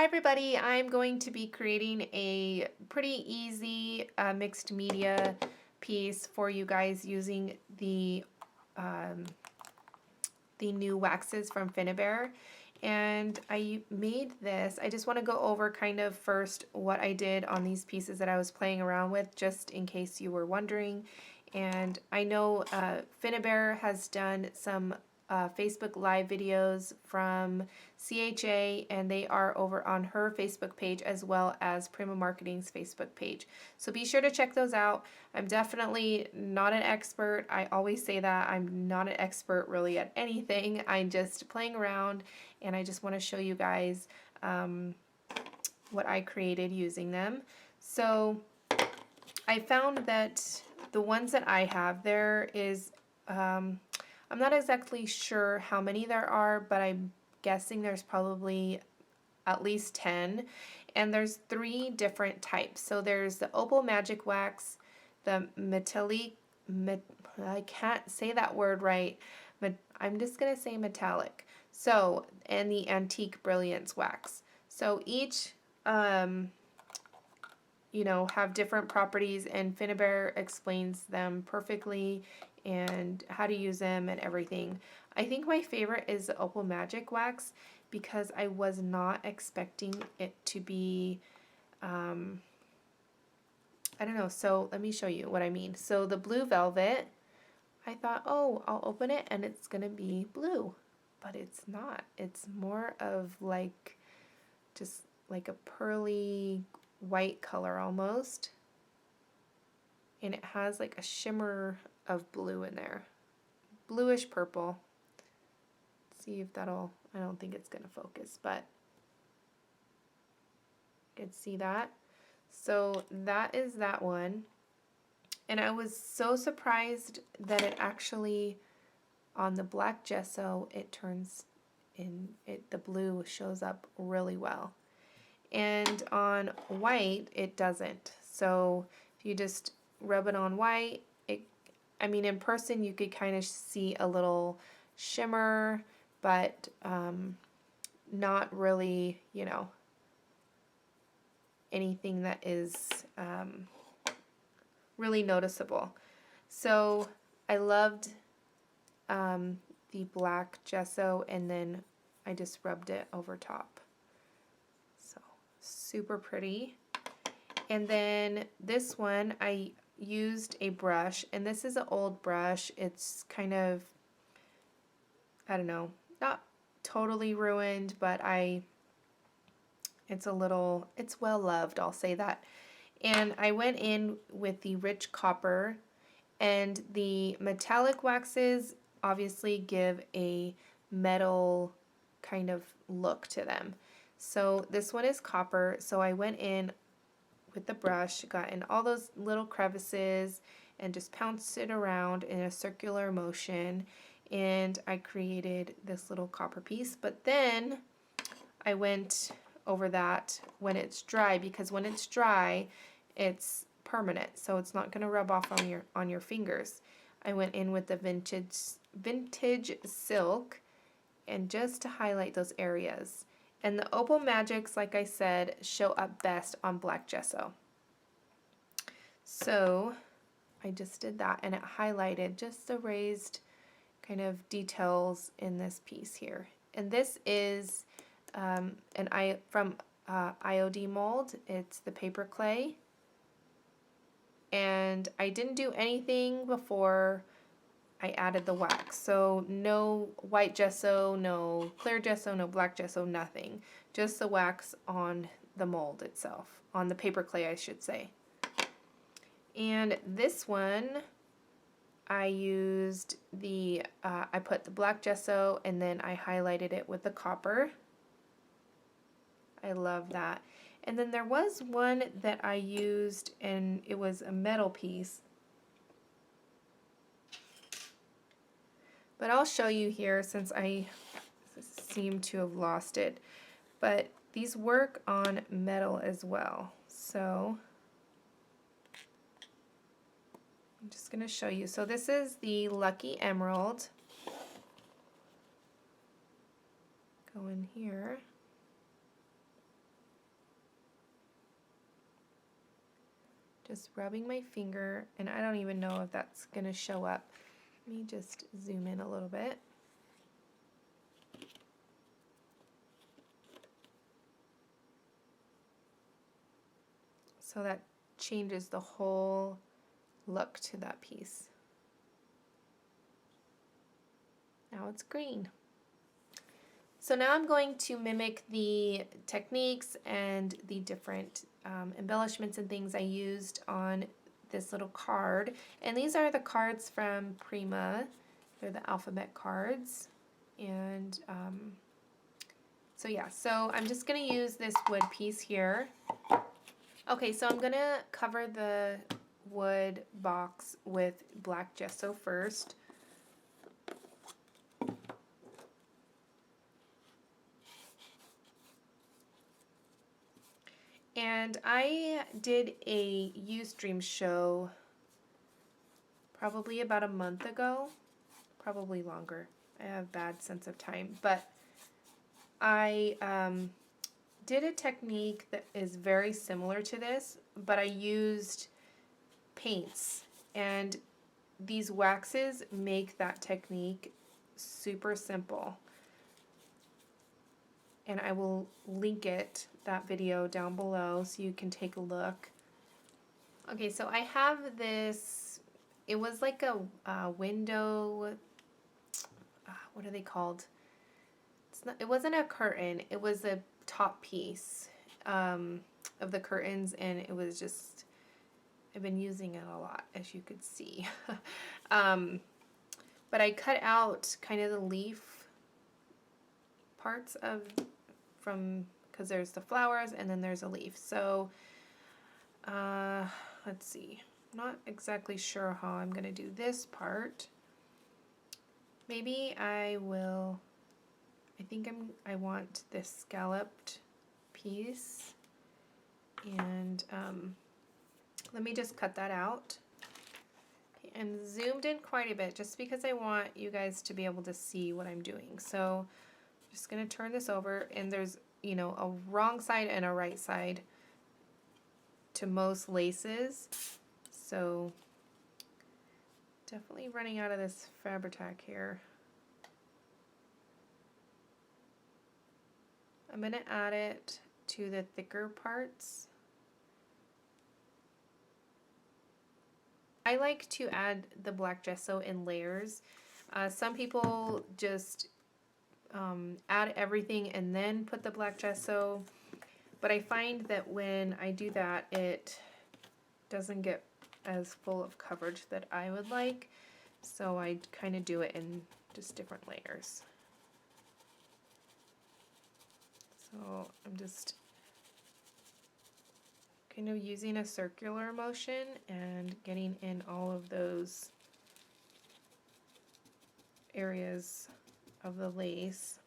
Hi everybody, I'm going to be creating a pretty easy mixed media piece for you guys using the new waxes from Finnabair. And I made this. I just want to go over kind of first what I did on these pieces that I was playing around with, just in case you were wondering. And I know Finnabair has done some Facebook Live videos from CHA, and they are over on her Facebook page as well as Prima Marketing's Facebook page. So be sure to check those out. I'm definitely not an expert. I always say that. I'm not an expert really at anything. I'm just playing around, and I just want to show you guys what I created using them. So I found that the ones that I have, there is, I'm not exactly sure how many there are, but I'm guessing there's probably at least 10. And there's 3 different types. So there's the Opal Magic Wax, the I can't say that word right. I'm just going to say metallic. So, and the Antique Brilliance Wax. So each have different properties, and Finnabair explains them perfectly and how to use them and everything. I think my favorite is the Opal Magic Wax because I was not expecting it to be, I don't know, so let me show you what I mean. So the blue velvet, I thought, oh, I'll open it and it's going to be blue, but it's not. It's more of like, just like a pearly white color almost, and it has like a shimmer of blue in there, bluish purple. Let's see if that'll, I don't think it's gonna focus, but you can see that. So that is that one, and I was so surprised that it actually, on the black gesso, it turns in, the blue shows up really well. And on white, it doesn't. So if you just rub it on white, I mean, in person, you could kind of see a little shimmer, but not really, anything that is really noticeable. So I loved the black gesso, and then I just rubbed it over top. So super pretty. And then this one, I used a brush, and this is an old brush. It's kind of, I don't know, not totally ruined, but it's well loved, I'll say that. And I went in with the rich copper, and the metallic waxes obviously give a metal kind of look to them. So this one is copper, so I went in with the brush, got in all those little crevices, and just pounced it around in a circular motion, and I created this little copper piece. But then I went over that when it's dry, because when it's dry, it's permanent, so it's not going to rub off on your fingers. I went in with the vintage silk, and just to highlight those areas. And the Opal Magics, like I said, show up best on black gesso. So I just did that, and it highlighted just the raised kind of details in this piece here. And this is from IOD mold. It's the paper clay. And I didn't do anything before I added the wax. So no white gesso, no clear gesso, no black gesso, nothing. Just the wax on the mold itself, on the paper clay, I should say. And this one, I used I put the black gesso, and then I highlighted it with the copper. I love that. And then there was one that I used, and it was a metal piece. But I'll show you here since I seem to have lost it. But these work on metal as well. So I'm just going to show you. So this is the Lucky Emerald. Go in here. Just rubbing my finger, and I don't even know if that's gonna show up. Let me just zoom in a little bit. So that changes the whole look to that piece. Now it's green. So now I'm going to mimic the techniques and the different embellishments and things I used on this little card. And these are the cards from Prima. They're the alphabet cards. And so yeah, so I'm just going to use this wood piece here. Okay, so I'm going to cover the wood box with black gesso first. And I did a Ustream show probably about a month ago, probably longer. I have a bad sense of time, but I did a technique that is very similar to this, but I used paints, and these waxes make that technique super simple. And I will link it, that video, down below so you can take a look. Okay, so I have this, it was like a window, what are they called? It wasn't a curtain, it was a top piece of the curtains, and it was just, I've been using it a lot, as you could see. But I cut out kind of the leaf parts because there's the flowers and then there's a leaf. So let's see, I'm not exactly sure how I'm gonna do this part. Maybe I think I want this scalloped piece, and let me just cut that out. Okay, I'm zoomed in quite a bit just because I want you guys to be able to see what I'm doing. So I'm just gonna turn this over, and there's, you know, a wrong side and a right side to most laces. So definitely running out of this Fabri-Tac here. I'm going to add it to the thicker parts. I like to add the black gesso in layers. Some people just add everything and then put the black gesso, but I find that when I do that, it doesn't get as full of coverage that I would like, so I kind of do it in just different layers. So I'm just kind of using a circular motion and getting in all of those areas of the lace.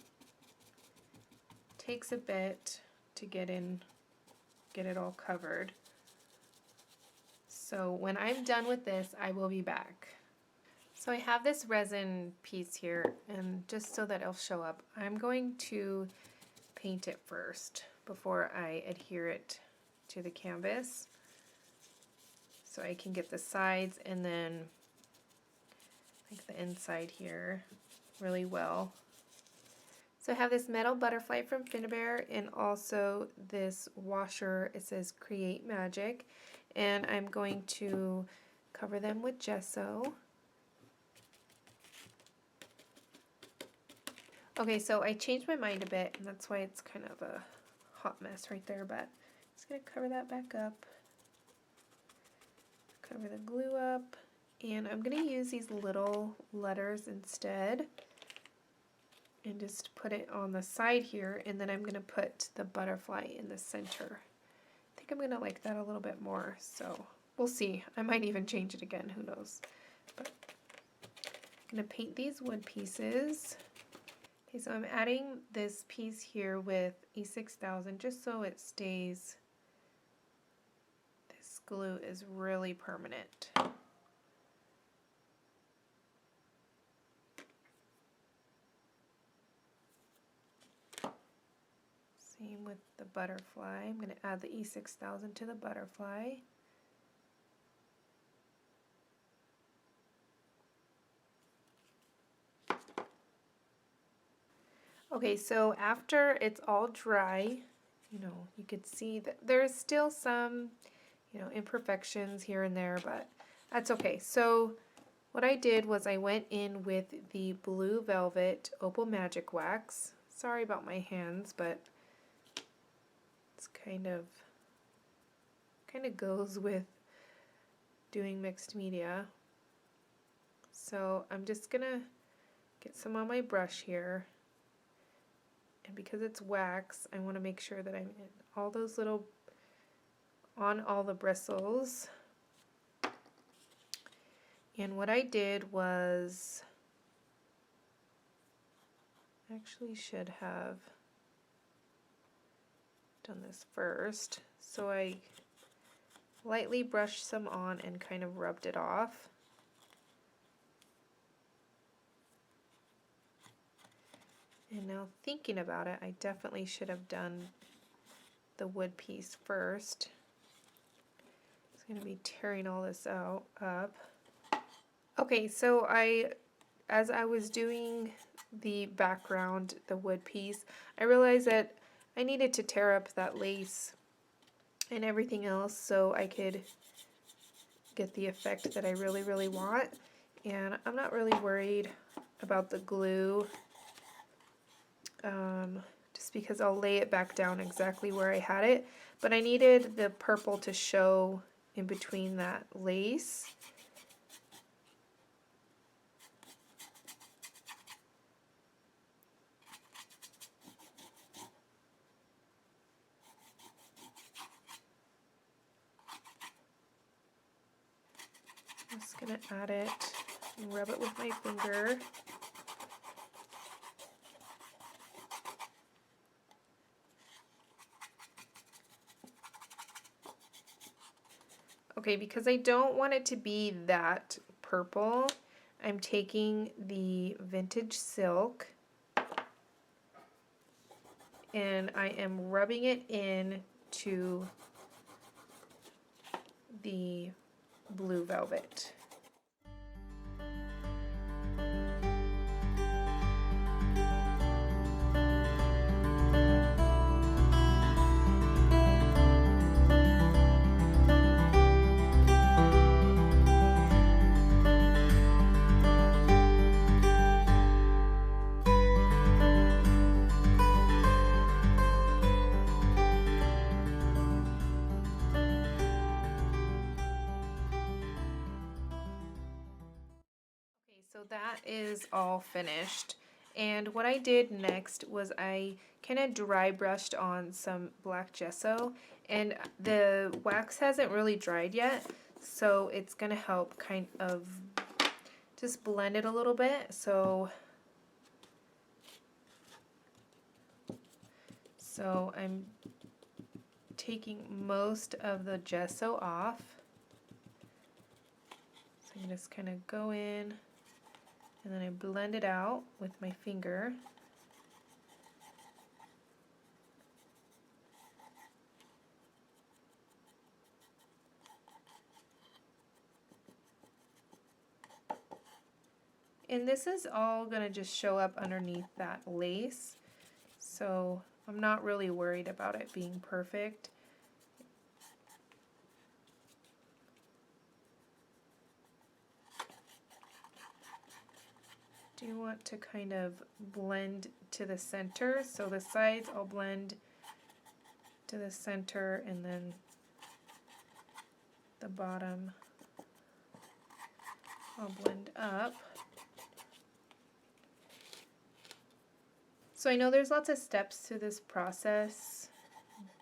Takes a bit to get it all covered. So when I'm done with this, I will be back. So I have this resin piece here, and just so that it'll show up, I'm going to paint it first before I adhere it to the canvas, so I can get the sides and then like the inside here really well. So I have this metal butterfly from Finnabair, and also this washer. It says Create Magic, and I'm going to cover them with gesso. Okay, so I changed my mind a bit, and that's why it's kind of a hot mess right there, but I'm just going to cover that back up. Cover the glue up, and I'm going to use these little letters instead and just put it on the side here, and then I'm going to put the butterfly in the center. I think I'm going to like that a little bit more, so we'll see. I might even change it again, who knows. But I'm going to paint these wood pieces. Okay, so I'm adding this piece here with E6000 just so it stays. This glue is really permanent. Same with the butterfly. I'm going to add the E6000 to the butterfly. Okay, so after it's all dry, you could see that there's still some, imperfections here and there, but that's okay. So what I did was I went in with the Blue Velvet Opal Magic Wax. Sorry about my hands, but it's kind of goes with doing mixed media. So I'm just gonna get some on my brush here. And because it's wax, I want to make sure that I'm in all those little, on all the bristles. And what I did was, actually should have done this first. So I lightly brushed some on and kind of rubbed it off. And now thinking about it, I definitely should have done the wood piece first. It's going to be tearing all this up. Okay, so as I was doing the background, the wood piece, I realized that I needed to tear up that lace and everything else so I could get the effect that I really, really want. And I'm not really worried about the glue, just because I'll lay it back down exactly where I had it. But I needed the purple to show in between that lace. I'm just going to add it and rub it with my finger. Okay, because I don't want it to be that purple, I'm taking the vintage silk and I am rubbing it in to the blue velvet. So that is all finished. And what I did next was I kind of dry brushed on some black gesso, and the wax hasn't really dried yet, so it's going to help kind of just blend it a little bit. So I'm taking most of the gesso off. So I can just kind of go in and then I blend it out with my finger. And this is all going to just show up underneath that lace, so I'm not really worried about it being perfect. Do want to kind of blend to the center, so the sides I'll blend to the center and then the bottom I'll blend up. So I know there's lots of steps to this process,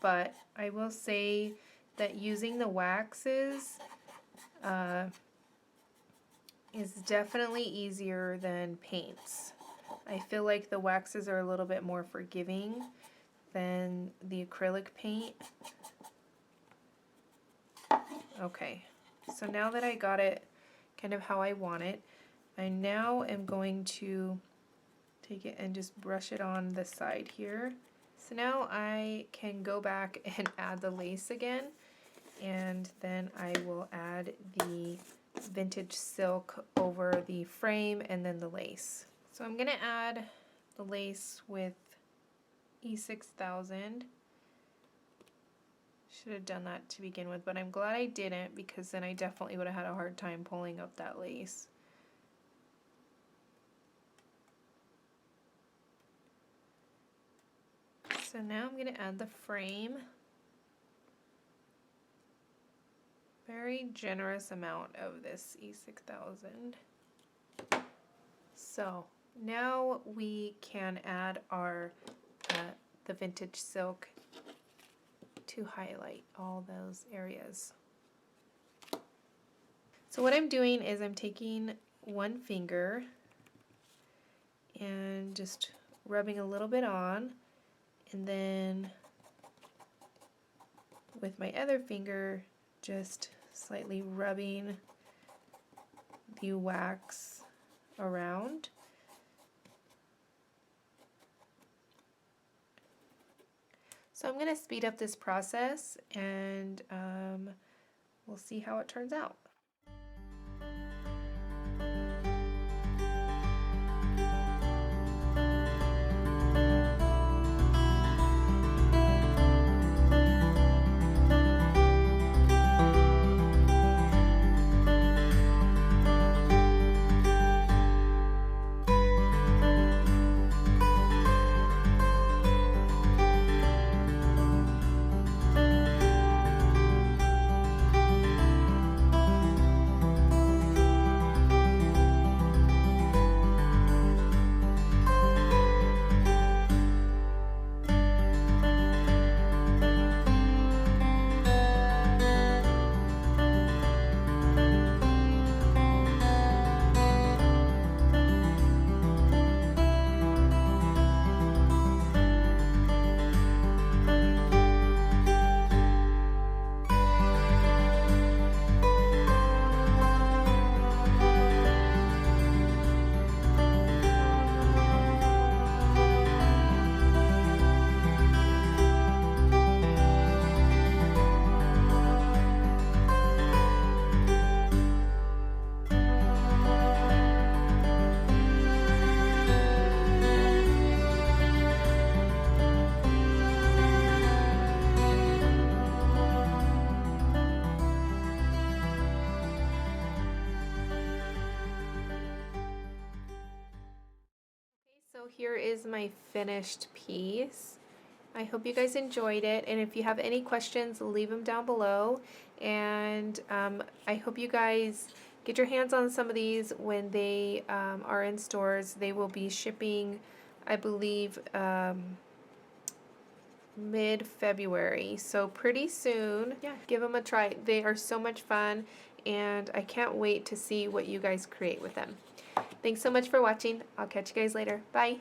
but I will say that using the waxes is definitely easier than paints. I feel like the waxes are a little bit more forgiving than the acrylic paint. Okay, so now that I got it kind of how I want it, I now am going to take it and just brush it on the side here. So now I can go back and add the lace again, and then I will add the vintage silk over the frame and then the lace. So I'm going to add the lace with E6000. Should have done that to begin with, but I'm glad I didn't, because then I definitely would have had a hard time pulling up that lace. So now I'm going to add the frame. Very generous amount of this E6000. So now we can add our the vintage silk to highlight all those areas. So what I'm doing is I'm taking one finger and just rubbing a little bit on, and then with my other finger just slightly rubbing the wax around. So I'm going to speed up this process, and we'll see how it turns out. So here is my finished piece. I hope you guys enjoyed it, and if you have any questions, leave them down below. And I hope you guys get your hands on some of these when they are in stores. They will be shipping, I believe, mid-February, so pretty soon. Yeah, give them a try. They are so much fun, and I can't wait to see what you guys create with them. Thanks so much for watching. I'll catch you guys later. Bye.